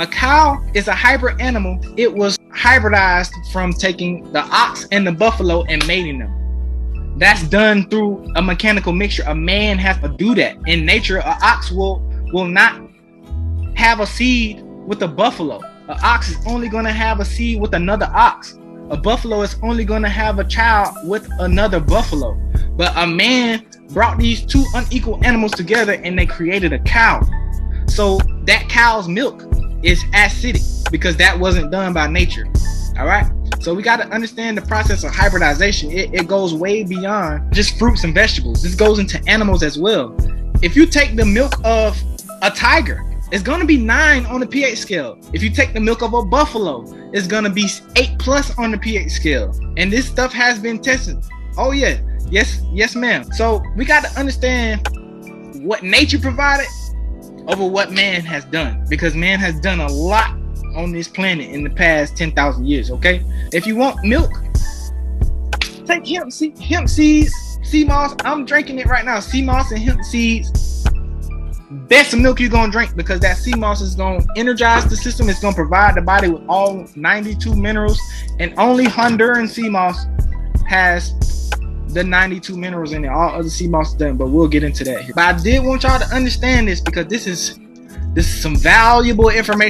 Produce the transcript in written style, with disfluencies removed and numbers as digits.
A cow is a hybrid animal. It was hybridized from taking the ox and the buffalo and mating them. That's done through a mechanical mixture. A man has to do that. In nature, an ox will not have a seed with a buffalo. An ox is only going to have a seed with another ox. A buffalo is only going to have a child with another buffalo. But a man brought these two unequal animals together and they created a cow. So that cow's milk is acidic because that wasn't done by nature. All right. So we got to understand the process of hybridization. It goes way beyond just fruits and vegetables. This goes into animals as well. If you take the milk of a tiger, it's going to be 9 on the pH scale. If you take the milk of a buffalo, it's going to be 8+ on the pH scale. And this stuff has been tested. Oh yeah. Yes, ma'am. So we got to understand what nature provided over what man has done, because man has done a lot on this planet in the past 10,000 years. Okay, if you want milk, take hemp seeds, sea moss. I'm drinking it right now. Sea moss and hemp seeds. Best milk you're gonna drink, because that sea moss is gonna energize the system. It's gonna provide the body with all 92 minerals, and only Honduran sea moss has the 92 minerals in it. All other sea moss done, but we'll get into that here. But I did want y'all to understand this, because this is some valuable information.